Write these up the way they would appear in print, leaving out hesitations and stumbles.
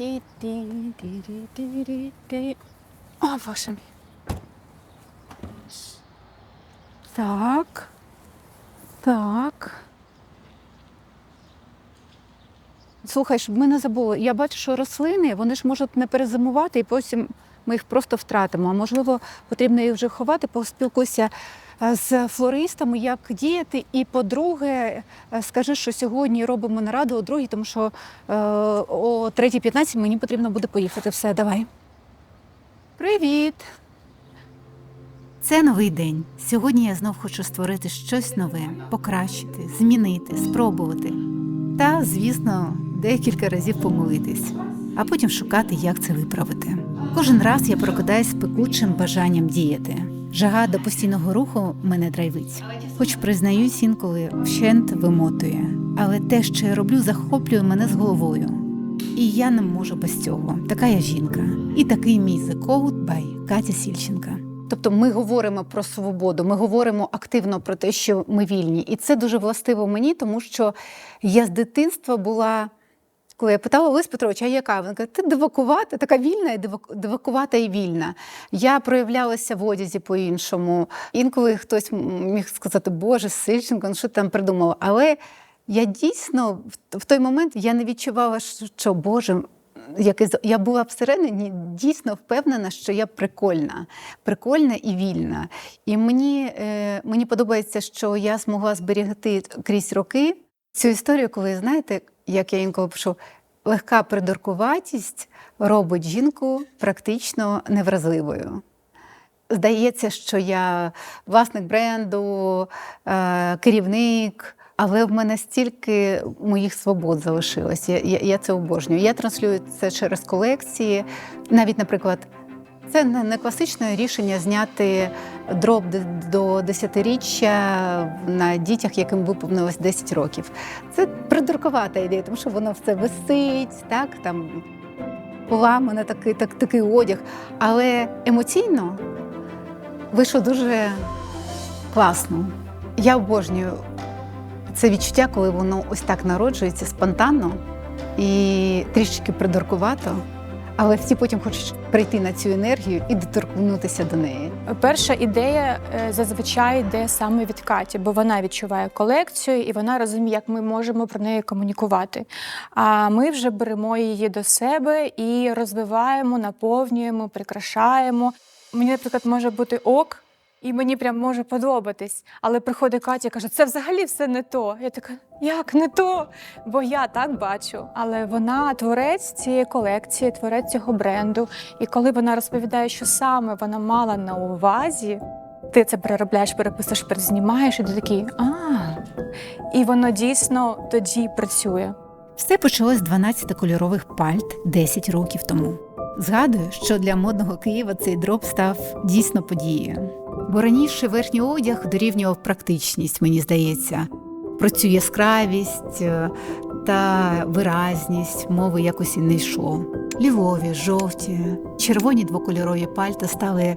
О, Боже мій. Так. Так. Слухай, щоб ми не забули, я бачу, що рослини, вони ж можуть не перезимувати, і потім ми їх просто втратимо. А можливо, потрібно їх вже ховати, поспілкуйся з флористами, як діяти. І, по-друге, скажи, що сьогодні робимо нараду о 2:00, тому що о 3:15 мені потрібно буде поїхати. Все, давай. Привіт! Це новий день. Сьогодні я знов хочу створити щось нове, покращити, змінити, спробувати. Та, звісно, декілька разів помилитись, а потім шукати, як це виправити. Кожен раз я прокидаюсь з пекучим бажанням діяти. Жага до постійного руху мене драйвить. Хоч, признаюсь, інколи вщент вимотує. Але те, що я роблю, захоплює мене з головою. І я не можу без цього. Така я жінка. І такий мій The Code by Катя Сільченка. Тобто ми говоримо про свободу, ми говоримо активно про те, що ми вільні. І це дуже властиво мені, тому що я з дитинства була, коли я питала Олесь Петрович, а яка? Він каже, ти дивакувата, така вільна, дивакувата і вільна. Я проявлялася в одязі по-іншому. Інколи хтось міг сказати, Боже, Сильченко, ну що ти там придумала? Але я дійсно, в той момент я не відчувала, що, Боже, я була всередині дійсно впевнена, що я прикольна і вільна. І мені подобається, що я змогла зберігти крізь роки цю історію, коли, знаєте, як я інколи пишу, легка придуркуватість робить жінку практично невразливою. Здається, що я власник бренду, керівник, але в мене стільки моїх свобод залишилось. Я це обожнюю. Я транслюю це через колекції. Навіть, наприклад, це не класичне рішення зняти дроб до 10-річчя на дітях, яким виповнилось 10 років. Це придуркувата ідея, тому що воно все висить, так, там поламане такий одяг. Але емоційно вийшло дуже класно. Я обожнюю це відчуття, коли воно ось так народжується спонтанно і трішечки придуркувато, але всі потім хочуть прийти на цю енергію і доторкнутися до неї. Перша ідея зазвичай йде саме від Каті, бо вона відчуває колекцію і вона розуміє, як ми можемо про неї комунікувати. А ми вже беремо її до себе і розвиваємо, наповнюємо, прикрашаємо. Мені, наприклад, може бути ок, і мені прям може подобатись. Але приходить Катя і каже, це взагалі все не то. Я така, як не то? Бо я так бачу. Але вона творець цієї колекції, творець цього бренду. І коли вона розповідає, що саме вона мала на увазі, ти це переробляєш, переписуєш, перезнімаєш, і ти такий, І воно дійсно тоді працює. Все почалось з 12 кольорових пальт 10 років тому. Згадую, що для модного Києва цей дроб став дійсно подією. Бо раніше верхній одяг дорівнював практичність, мені здається. Про цю яскравість та виразність мови якось і не йшло. Лілові, жовті, червоні двокольорові пальта стали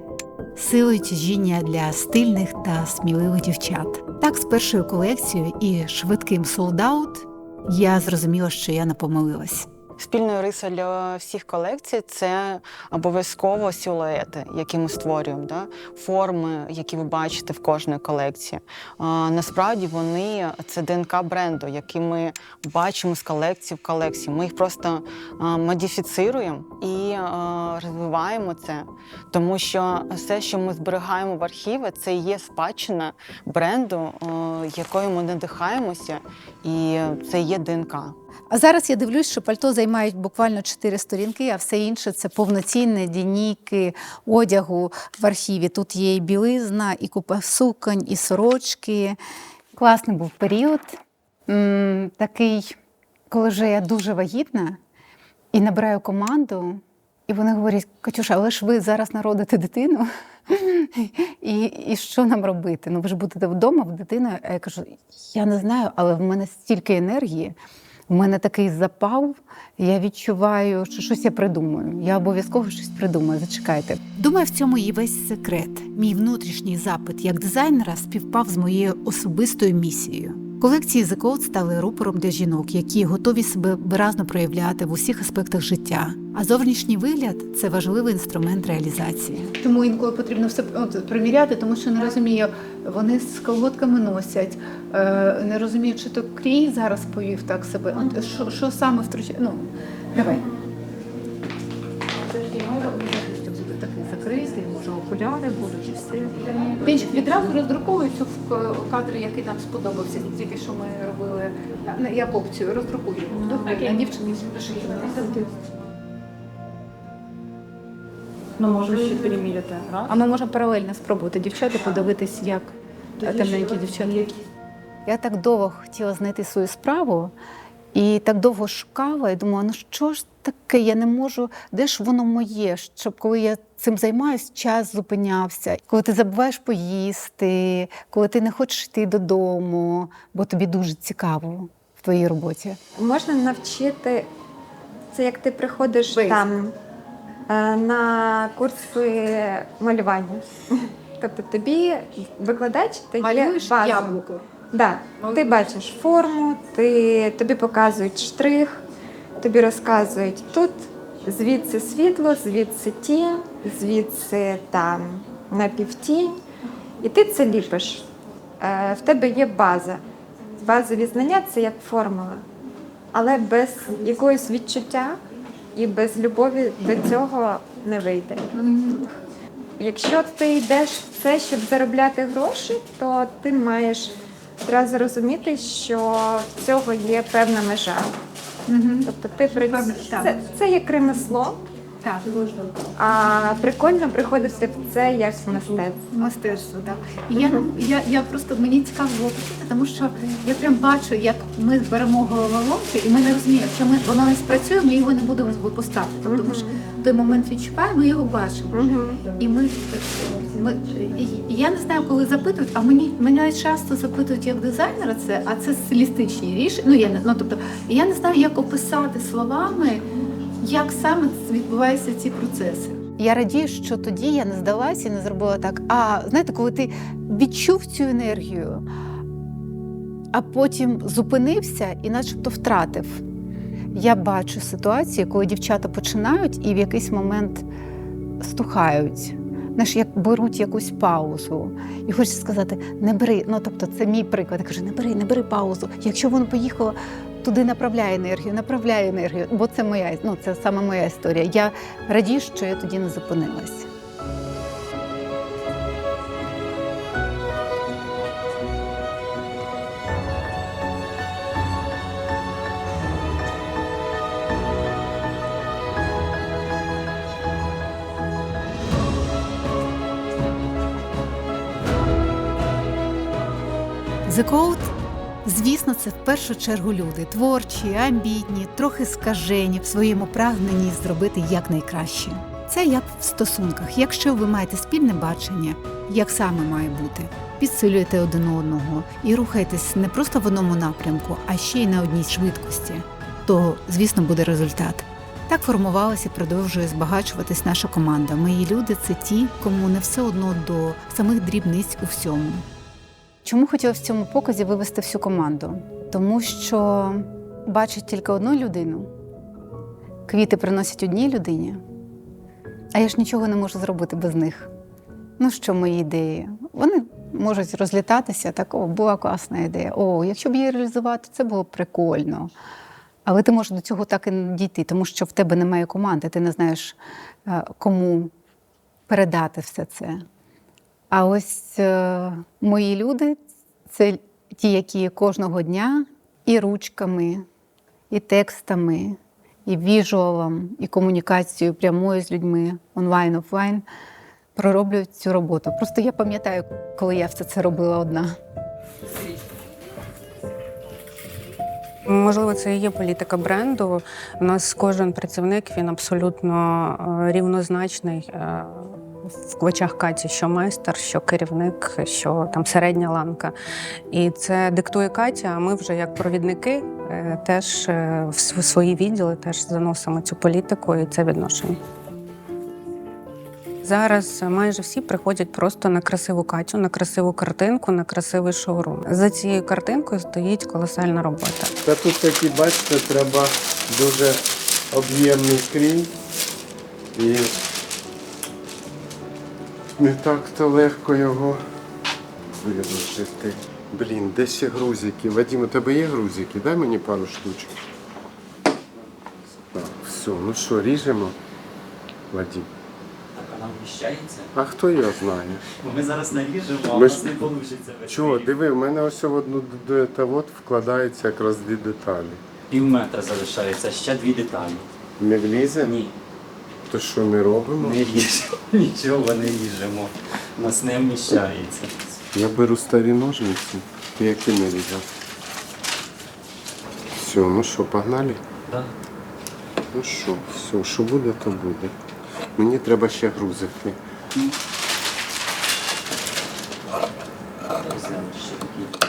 силою тяжіння для стильних та сміливих дівчат. Так, з першою колекцією і швидким солдаут я зрозуміла, що я не помилилась. Спільною рисою для всіх колекцій – це обов'язково силуети, які ми створюємо, да? Форми, які ви бачите в кожній колекції. Насправді вони – це ДНК бренду, які ми бачимо з колекції в колекції. Ми їх просто модифіцируємо і розвиваємо це. Тому що все, що ми зберігаємо в архіві, це є спадщина бренду, якою ми надихаємося, і це є ДНК. А зараз я дивлюсь, що пальто займають буквально 4 сторінки, а все інше – це повноцінні лінійки одягу в архіві. Тут є і білизна, і купа суконь, і сорочки. Класний був період, такий, коли вже я дуже вагітна і набираю команду, і вони говорять, Катюша, але ж ви зараз народите дитину, і що нам робити? Ну ви ж будете вдома, в дитину. А я кажу, я не знаю, але в мене стільки енергії, у мене такий запал, я відчуваю, що щось я придумаю. Я обов'язково щось придумаю, зачекайте. Думаю, в цьому і весь секрет. Мій внутрішній запит як дизайнера співпав з моєю особистою місією. Колекції The Code стали рупором для жінок, які готові себе виразно проявляти в усіх аспектах життя. А зовнішній вигляд – це важливий інструмент реалізації. Тому інколи потрібно все приміряти, тому що не розумію, вони з колготками носять, не розумію, чи то крій зараз повів так себе. Що саме втручає? Ну, давай. Щоб бути такий закритий, може окуляри будуть і все. Денчик, відразу роздрукуються в кадри, який нам сподобався, тільки що ми робили. Я опцію роздрукую. Добре, на дівчині шиємо. Ну, може ще переміряти. А ми можемо паралельно спробувати дівчата подивитись, як темненькі дівчата. Я так довго хотіла знайти свою справу і так довго шукала, і думала, ну що ж таке, я не можу, де ж воно моє, щоб коли я цим займаюся, час зупинявся. Коли ти забуваєш поїсти, коли ти не хочеш йти додому, бо тобі дуже цікаво в твоїй роботі. Можна навчити, це як ти приходиш Бейс. там на курси малювання. Тобто тобі викладач дає базу. яблуко. Да. Ти бачиш форму, тобі показують штрих, тобі розказують тут звідси світло, звідси тінь, звідси там напівтінь. І ти це ліпиш. В тебе є база. Базові знання – це як формула. Але без якогось відчуття і без любові до цього не вийде. Якщо ти йдеш в це, щоб заробляти гроші, то ти маєш одразу розуміти, що в цього є певна межа. Тобто ти це як ремесло, Так, а прикольно приходити в це як мистецтво. мистецтво, так. Я просто, мені цікаво було почути, тому що я прям бачу, як ми беремо головоломки, і ми не розуміємо, якщо воно не спрацює, ми його не будемо випускати. Тому що в той момент відчуваємо, ми його бачимо. І я не знаю, коли запитують, а мене часто запитують як дизайнера це, а це стилістичні рішення. Я не знаю, як описати словами, як саме відбуваються ці процеси. Я радію, що тоді я не здалася і не зробила так. А знаєте, коли ти відчув цю енергію, а потім зупинився і начебто втратив. Я бачу ситуації, коли дівчата починають і в якийсь момент стухають. Знаєш, як беруть якусь паузу. І хочеться сказати, не бери, це мій приклад. Я кажу, не бери паузу. Якщо воно поїхало, туди направляє енергію, бо це це саме моя історія. Я радію, що я тоді не зупинилась. The Code, звісно, це в першу чергу люди. Творчі, амбітні, трохи скажені в своєму прагненні зробити якнайкраще. Це як в стосунках. Якщо ви маєте спільне бачення, як саме має бути, підсилюєте один одного і рухаєтесь не просто в одному напрямку, а ще й на одній швидкості, то, звісно, буде результат. Так формувалася і продовжує збагачуватись наша команда. Мої люди – це ті, кому не все одно до самих дрібниць у всьому. Чому хотіла в цьому показі вивести всю команду? Тому що бачать тільки одну людину, квіти приносять одній людині, а я ж нічого не можу зробити без них. Ну що мої ідеї? Вони можуть розлітатися, так, була класна ідея. Якщо б її реалізувати, це було б прикольно. Але ти можеш до цього так і не дійти, тому що в тебе немає команди, ти не знаєш, кому передати все це. А ось мої люди – це ті, які кожного дня і ручками, і текстами, і віжуалом, і комунікацією прямою з людьми, онлайн, офлайн, пророблюють цю роботу. Просто я пам'ятаю, коли я все це робила одна. Можливо, це і є політика бренду. У нас кожен працівник, він абсолютно рівнозначний в очах Каті, що майстер, що керівник, що там середня ланка. І це диктує Катя, а ми вже як провідники теж в свої відділи теж заносимо цю політику і це відношення. Зараз майже всі приходять просто на красиву Катю, на красиву картинку, на красивий шоурум. За цією картинкою стоїть колосальна робота. Та тут такі, бачите, треба дуже об'ємний крій. І не так-то легко його виложити. Блін, де ще грузики? Вадим, у тебе є грузики? Дай мені пару штучок. Так, все, ну що, ріжемо? Вадим. Так вона вміщається. А хто його знає? Ми зараз наріжемо, а у Ми нас ж- не вийде. Чого, диви, в мене ось в одну та от вкладається якраз 2 деталі. Пів метра залишається, ще 2 деталі. Не влізе? Ні, То що не робимо? не ріжемо, нічого не ріжемо. У нас не вміщається. Я беру старі ножниці. Ти якими різав? Все, ну що, погнали? Да. Ну що, все, що буде, то буде. Мені треба ще грузики. Розглянемо ще такі.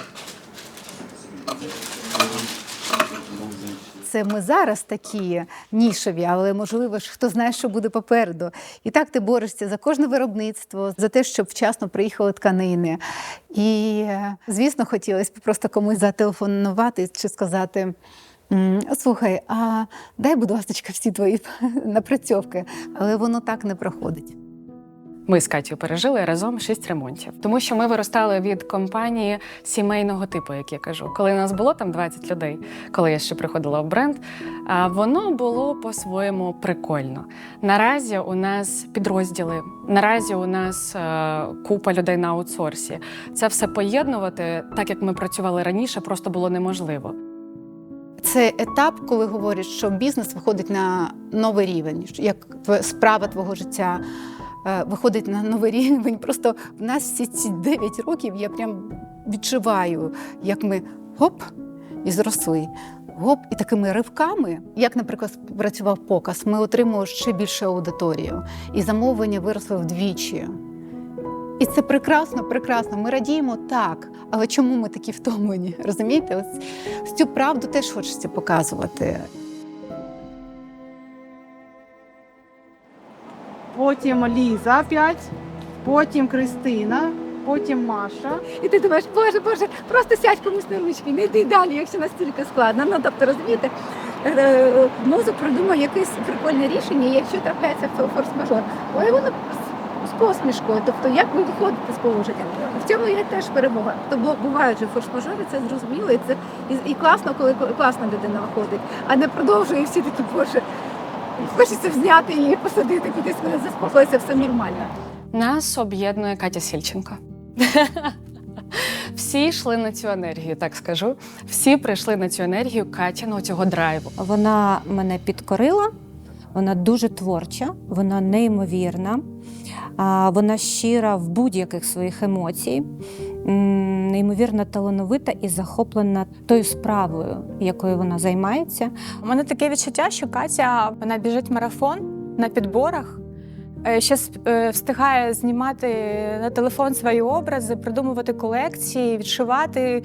Це ми зараз такі нішеві, але можливо ж хто знає, що буде попереду. І так ти борешся за кожне виробництво, за те, щоб вчасно приїхали тканини. І, звісно, хотілося б просто комусь зателефонувати чи сказати: слухай, а дай, будь ласка, всі твої напрацьовки. Але воно так не проходить. Ми з Катєю пережили разом 6 ремонтів, тому що ми виростали від компанії сімейного типу, як я кажу. Коли нас було там 20 людей, коли я ще приходила в бренд, воно було по-своєму прикольно. Наразі у нас підрозділи, наразі у нас купа людей на аутсорсі. Це все поєднувати, так як ми працювали раніше, просто було неможливо. Це етап, коли говорять, що бізнес виходить на новий рівень, як справа твого життя виходить на новий рівень. Просто в нас всі ці 9 років я прям відчуваю, як ми гоп і зросли. Гоп, і такими ривками, як, наприклад, працював показ, ми отримали ще більше аудиторію. І замовлення виросли вдвічі. І це прекрасно, прекрасно. Ми радіємо так. Але чому ми такі втомлені? Розумієте? Ось цю правду теж хочеться показувати. Потім Ліза 5, потім Кристина, потім Маша. І ти думаєш, боже, просто сядь комусь на ручки, не йди далі, якщо настільки складно. Ну, тобто, розумієте, мозок придумає якесь прикольне рішення, і якщо трапляється форс-мажор, ой, воно з посмішкою, тобто як ви виходите з положення. В цьому є теж перемога. Тобто бувають же форс-мажори, це зрозуміло, і класно, коли класна людина виходить, а не продовжує всі такі, боже, хочеться взяти її, посадити кудись, вона заспокоїться, все нормально. Нас об'єднує Катя Сільченко. Всі йшли на цю енергію, так скажу. Всі прийшли на цю енергію Катіного цього драйву. Вона мене підкорила, вона дуже творча, вона неймовірна, вона щира в будь-яких своїх емоцій, неймовірно талановита і захоплена тою справою, якою вона займається. У мене таке відчуття, що Катя, вона біжить марафон на підборах, ще встигає знімати на телефон свої образи, придумувати колекції, відшивати,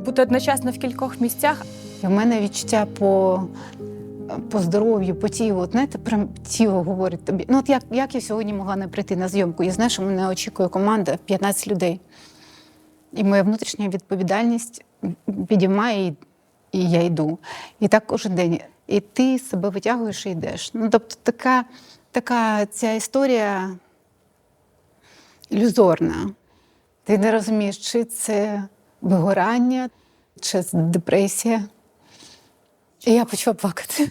бути одночасно в кількох місцях. І в мене відчуття по здоров'ю, по тілу. От, знаєте, прям тіло говорить тобі. Ну, от як я сьогодні могла не прийти на зйомку? Я знаю, що мене очікує команда 15 людей. І моя внутрішня відповідальність підіймає, і я йду. І так кожен день. І ти себе витягуєш і йдеш. Ну, тобто така ця історія ілюзорна. Ти не розумієш, чи це вигорання, чи це депресія. І я почала плакати.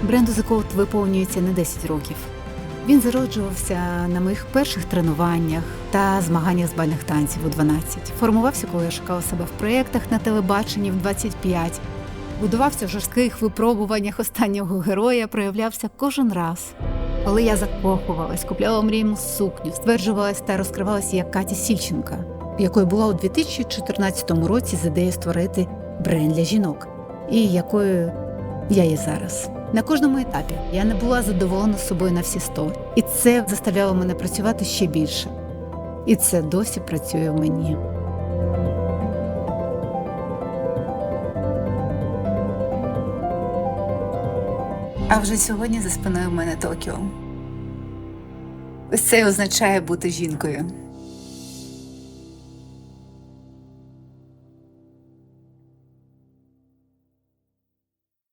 Бренду The Code виповнюється не 10 років. Він зароджувався на моїх перших тренуваннях та змаганнях з бальних танців у 12. Формувався, коли я шукала себе в проєктах на телебаченні в 25. Будувався в жорстких випробуваннях останнього героя, проявлявся кожен раз. Коли я закохувалась, купляла мрійну сукню, стверджувалась та розкривалася як Катя Сільченка, якою була у 2014 році з ідеєю створити бренд для жінок, і якою я є зараз. На кожному етапі я не була задоволена собою на всі 100. І це заставляло мене працювати ще більше. І це досі працює в мені. А вже сьогодні за спиною в мене Токіо. Ось це означає бути жінкою.